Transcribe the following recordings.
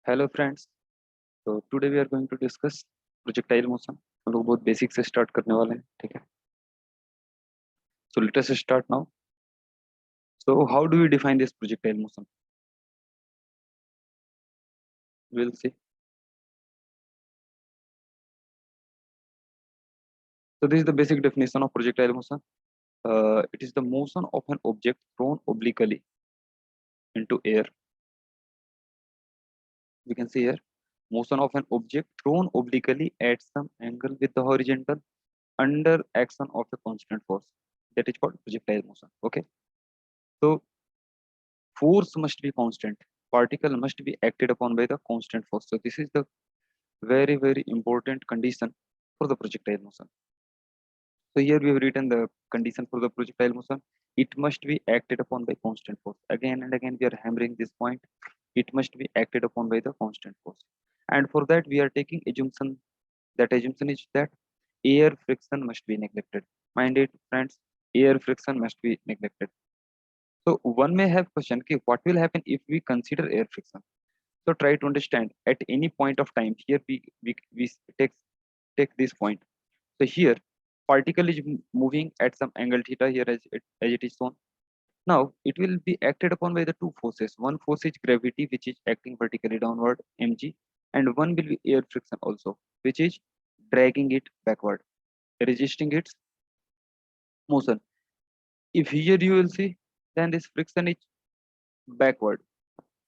Hello friends. तो today we are going to discuss projectile motion. हम लोग बहुत बेसिक से स्टार्ट करने वाले हैं, ठीक है। So let us start now. So how do we define this projectile motion? Will see. So this is the basic definition of projectile motion. It is the motion of an object thrown obliquely into air. We can see here, motion of an object thrown obliquely at some angle with the horizontal under action of a constant force. That is called projectile motion. Okay. So force must be constant. Particle must be acted upon by the constant force. So this is the very important condition for the projectile motion. So here we have written the condition for the projectile motion. It must be acted upon by constant force. Again and again we are hammering this point. It must be acted upon by the constant force. And for that we are taking assumption. That assumption is that air friction must be neglected. Mind it, friends. Air friction must be neglected. So one may have question, okay, what will happen if we consider air friction? So try to understand at any point of time. Here we take this point. So here particle is moving at some angle theta here as it is shown. Now it will be acted upon by the two forces. One force is gravity, which is acting vertically downward, mg, and one will be air friction also, which is dragging it backward, resisting its motion. If here you will see, then this friction is backward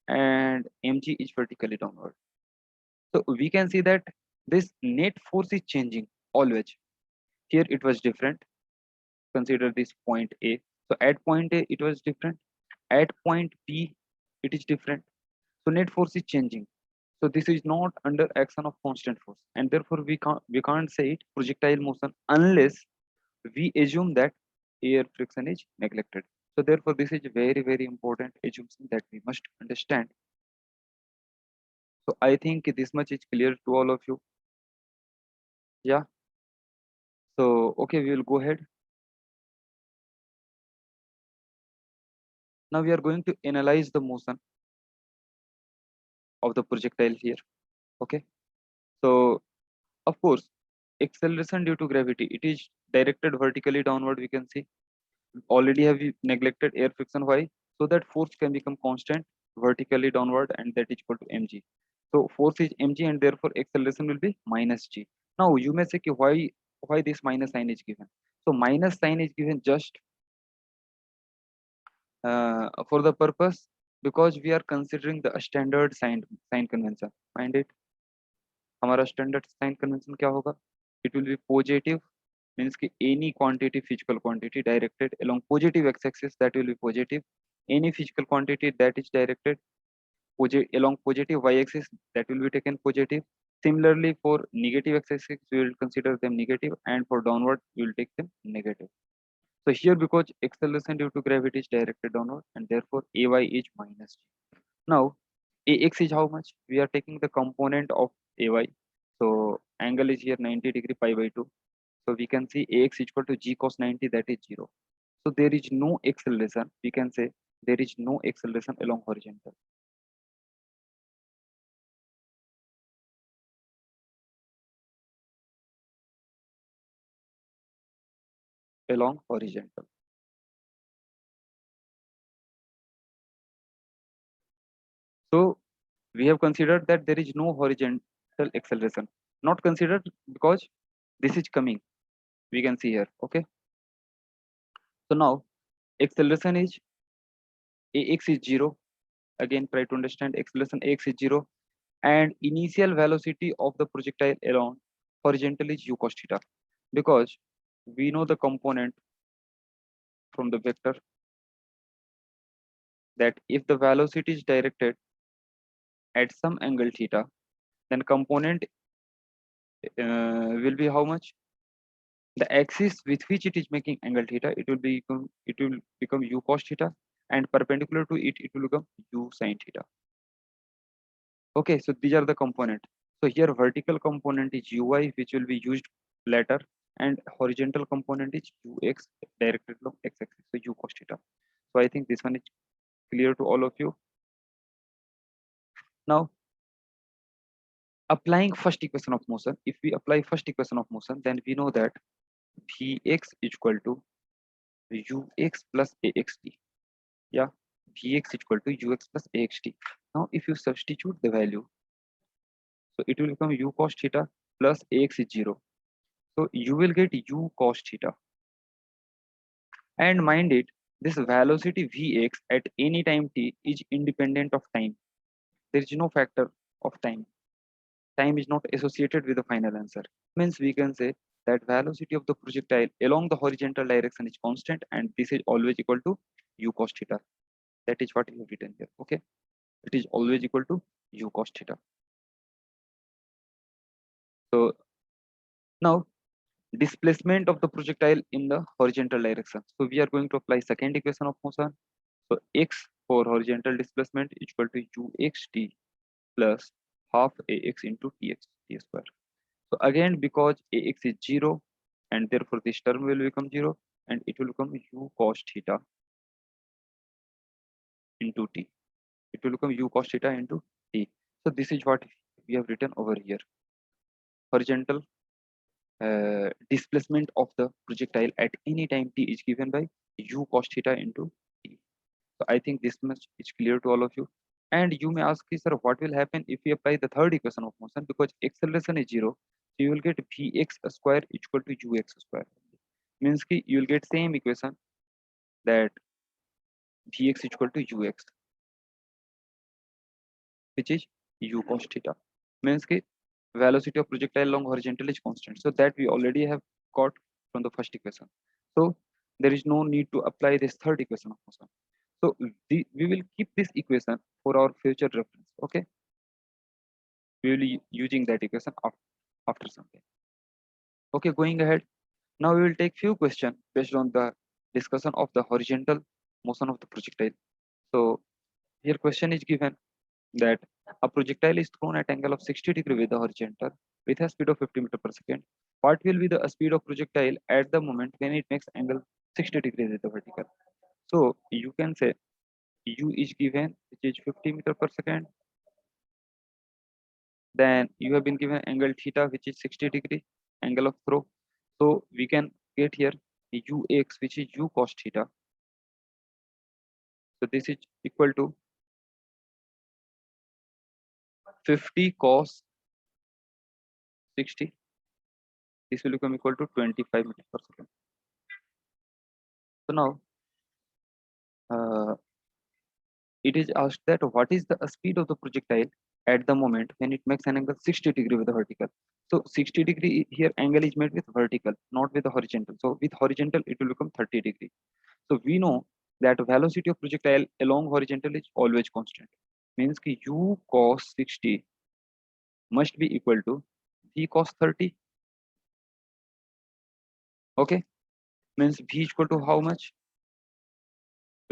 and mg is vertically downward. So we can see that this net force is changing always. Here it was different. Consider this point A. So at point A it was different. At point B it is different. So net force is changing. So this is not under action of constant force, and therefore we can't say it projectile motion unless we assume that air friction is neglected. So therefore this is very important assumption that we must understand. So I think this much is clear to all of you. Yeah. So okay, we will go ahead. Now we are going to analyze the motion of the projectile here. Okay. So of course, acceleration due to gravity, it is directed vertically downward. We can see already have we neglected air friction. Why? So that force can become constant vertically downward, and that is equal to mg. So force is mg, and therefore acceleration will be minus g. Now you may say, "Ki, why this minus sign is given?" So minus sign is given just for the purpose, because we are considering the standard sign convention. Find it. हमारा standard sign convention क्या होगा? It will be positive, means कि any quantity, physical quantity directed along positive x-axis, that will be positive. Any physical quantity that is directed along positive y-axis, that will be taken positive. Similarly for negative x-axis we will consider them negative, and for downward we will take them negative. So here, because acceleration due to gravity is directed downward, and therefore ay is minus g. Now ax is how much? We are taking the component of ay. So angle is here 90 degree pi by 2. So we can see ax equal to g cos 90, that is 0. So there is no acceleration. We can say there is no acceleration along horizontal. Along horizontal. So we have considered that there is no horizontal acceleration. Not considered because this is coming. We can see here. Okay. So now acceleration is ax is 0. Again, try to understand acceleration ax is 0, and initial velocity of the projectile along horizontal is u cos theta, because we know the component from the vector that if the velocity is directed at some angle theta, then component will be how much? The axis with which it is making angle theta, it will become u cos theta, and perpendicular to it, it will become u sin theta. Okay, so these are the component. So here vertical component is uy, which will be used later, and horizontal component is ux directed along x-axis, so u cos theta. So I think this one is clear to all of you. Now applying first equation of motion, if we apply first equation of motion, then we know that Vx is equal to ux plus axt. Yeah, Vx is equal to ux plus axt. Now, if you substitute the value, so it will become u cos theta plus ax is 0. So you will get u cos theta. And mind it, this velocity Vx at any time t is independent of time. There is no factor of time. Time is not associated with the final answer. Means we can say that velocity of the projectile along the horizontal direction is constant, and this is always equal to u cos theta. That is what we have written here. Okay, it is always equal to u cos theta. So now displacement of the projectile in the horizontal direction. So we are going to apply second equation of motion. So x for horizontal displacement is equal to uxt plus half ax into tx t square. So again, because ax is 0, and therefore this term will become 0, and it will become u cos theta into t. It will become u cos theta into t. So this is what we have written over here. Horizontal displacement of the projectile at any time t is given by u cos theta into t. So I think this much is clear to all of you. And you may ask, sir, what will happen if we apply the third equation of motion? Because acceleration is 0, so you will get vx square equal to ux square. Means ki you will get same equation, that vx equal to ux, which is u cos theta. Means ki velocity of projectile along horizontal is constant. So that we already have got from the first equation. So there is no need to apply this third equation of motion. So we will keep this equation for our future reference. Okay, we will be using that equation after some time. Okay, going ahead. Now we will take few questions based on the discussion of the horizontal motion of the projectile. So here question is given that a projectile is thrown at angle of 60 degree with the horizontal with a speed of 50 meter per second. What will be the speed of projectile at the moment when it makes angle 60 degrees with the vertical? So you can say u is given, which is 50 meter per second. Then you have been given angle theta, which is 60 degree angle of throw. So we can get here ux, which is u cos theta. So this is equal to 50 cos 60. This will become equal to 25 meters per second. So now it is asked that what is the speed of the projectile at the moment when it makes an angle 60 degree with the vertical. So 60 degree here angle is made with vertical, not with the horizontal. So with horizontal it will become 30 degree. So we know that velocity of projectile along horizontal is always constant. Means ki u cos 60 must be equal to v cos 30. Okay, means v is equal to how much?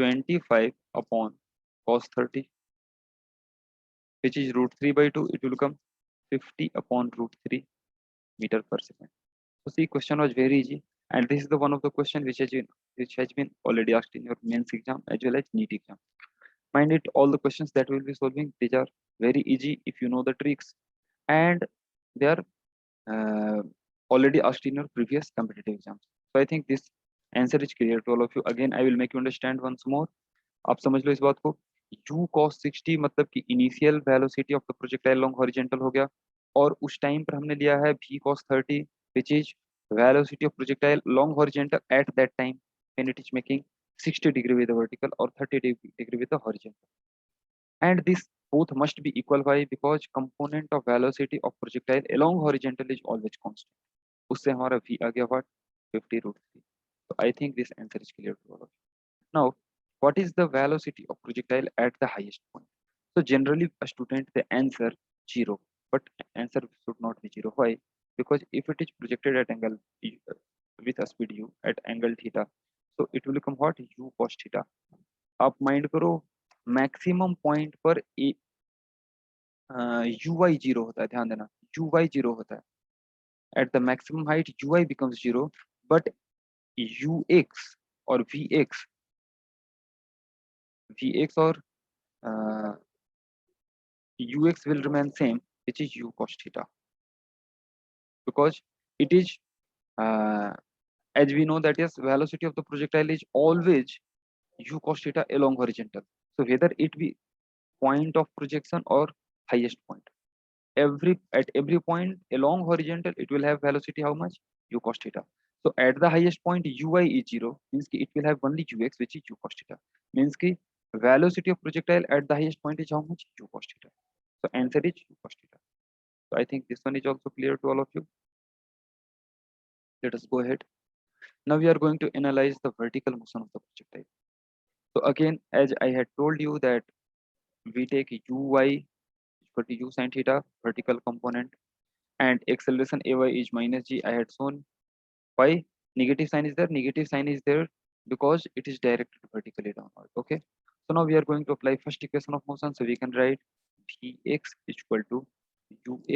25 upon cos 30, which is root 3 by 2. It will become 50 upon root 3 meter per second. So see, question was very easy, and this is the one of the question which has been already asked in your mains exam as well as NEET exam. Mind it, all the questions that we'll be solving, these are very easy if you know the tricks, and they are uh, already asked in your previous competitive exams. So I think this answer is clear to all of you. Again, I will make you understand once more. आप समझ लो इस बात को. u cos 60 मतलब कि initial velocity of the projectile long horizontal हो गया, और उस टाइम पर हमने लिया है v cos 30, which is velocity of projectile long horizontal at that time when it is making 60 degree with the vertical or 30 degree with the horizontal. And this both must be equal. Why? Because component of velocity of projectile along horizontal is always constant. उससे हमारा v आ गया what? 50 root 3. So I think this answer is clear to all of you. Now, what is the velocity of projectile at the highest point? So generally a student they answer 0, but answer should not be 0. Why? Because if it is projected at angle with a speed u at angle theta, so it will become what? U cos theta. आप mind करो, maximum point पर U Y zero होता है, ध्यान देना, U Y zero होता है. At the maximum height U Y becomes zero, but U X और वी एक्स और ux will remain same which is u cos theta, because it is as we know that yes, velocity of the projectile is always u cos theta along horizontal. So whether it be point of projection or highest point, at every point along horizontal it will have velocity how much, u cos theta. So at the highest point ui is 0, means ki it will have only ux, which is u cos theta, means ki velocity of projectile at the highest point is how much, u cos theta. So answer is u cos theta. So I think this one is also clear to all of you. Let us go ahead. Now we are going to analyze the vertical motion of the projectile. So again, as I had told you that we take uy equal to u sin theta, vertical component, and acceleration ay is minus g. I had shown why negative sign is there. Negative sign is there because it is directed vertically downward. Okay. So now we are going to apply first equation of motion. So we can write vx is equal to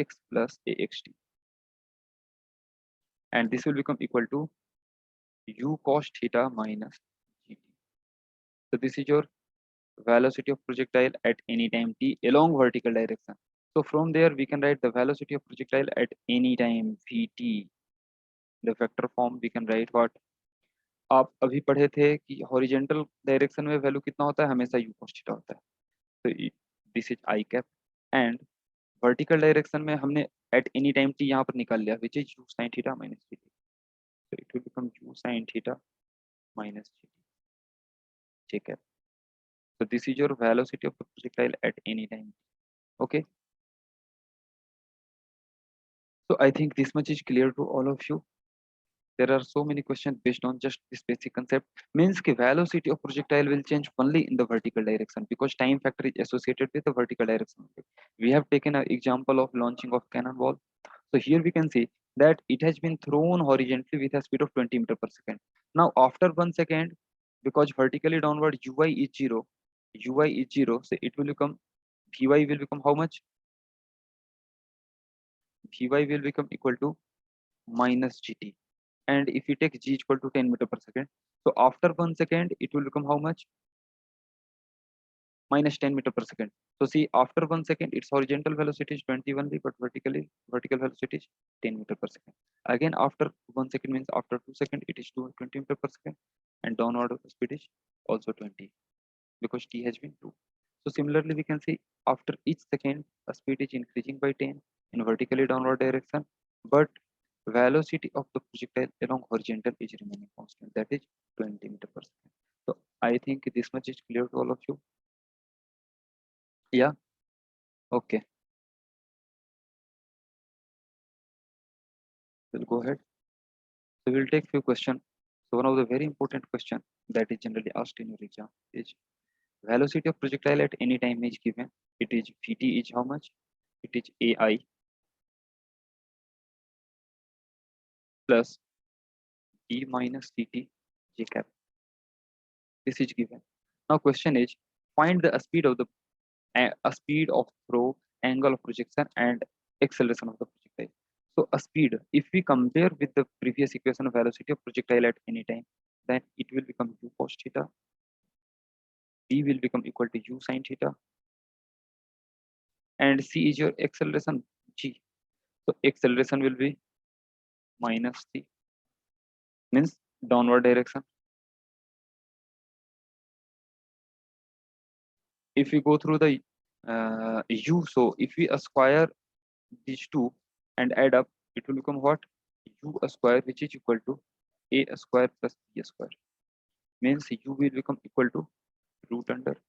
ux plus axt, and this will become equal to u cos theta minus gt. So this is your velocity of projectile at any time t along vertical direction. So from there we can write the velocity of projectile at any time vt. The vector form we can write what, आप अभी पढ़े थे कि horizontal direction में value कितना होता है, हमेशा u cos थीटा होता है. तो this is I cap, and vertical direction में हमने एट एनी टाइम t यहाँ पर निकाल लिया, which is u sin theta minus gt. so it will become u sin theta minus gt. ठीक है. so this is your velocity of the projectile at any time. Okay. So I think this much is clear to all of you. There are so many questions based on just this basic concept. Means the velocity of projectile will change only in the vertical direction because time factor is associated with the vertical direction. We have taken an example of launching of cannonball. So here we can see that it has been thrown horizontally with a speed of 20 meter per second. Now after 1 second, because vertically downward ui is 0, so it will become vy will become how much? Vy will become equal to minus gt. And if we take g equal to 10 meter per second, so after 1 second it will become how much, minus 10 meter per second. So see, after 1 second its horizontal velocity is 20 only, but vertical velocity is 10 meter per second. Again after 1 second means after 2 seconds it is 20 meter per second, and downward speed is also 20 because t has been 2. So similarly we can see after each second a speed is increasing by 10 in vertically downward direction, but velocity of the projectile along horizontal is remaining constant, that is 20 meter per second. So I think this much is clear to all of you. Yeah. Okay. We'll go ahead. So we'll take few questions. So one of the very important question that is generally asked in your exam is velocity of projectile at any time is given. It is Vt is how much? It is Ai plus d minus Ct j cap. This is given. Now question is find the speed of the speed of throw, angle of projection, and acceleration of the projectile. So a speed, if we compare with the previous equation of velocity of projectile at any time, then it will become u cos theta. V will become equal to u sin theta, and c is your acceleration g. So acceleration will be minus c, means downward direction. If we go through the u, so if we square these two and add up, it will become what? U square, which is equal to a square plus b square. Means u will become equal to root under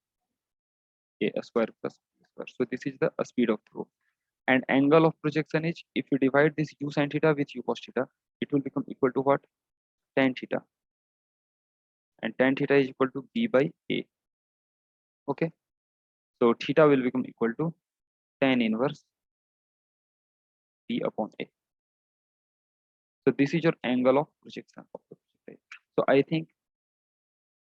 a square plus b square. So this is the speed of throw. And angle of projection is, if you divide this u sin theta with u cos theta, it will become equal to what? Tan theta. And tan theta is equal to b by a. Okay. So theta will become equal to tan inverse b upon a. So this is your angle of projection of the projectile. So I think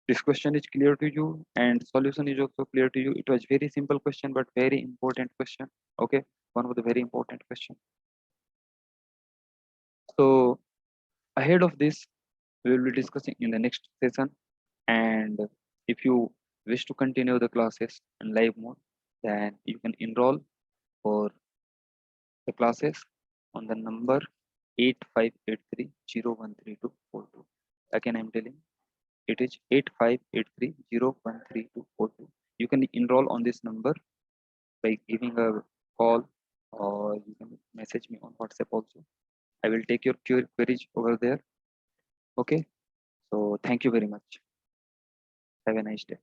this question is clear to you and solution is also clear to you. It was very simple question but very important question. Okay, one of the very important question. So ahead of this we will be discussing in the next session, and if you wish to continue the classes in live mode, then you can enroll for the classes on the number 8583013242. Again, I'm telling it is 8583013242. You can enroll on this number by giving a call, or you can message me on WhatsApp also. I will take your queries over there. Okay. So thank you very much. Have a nice day.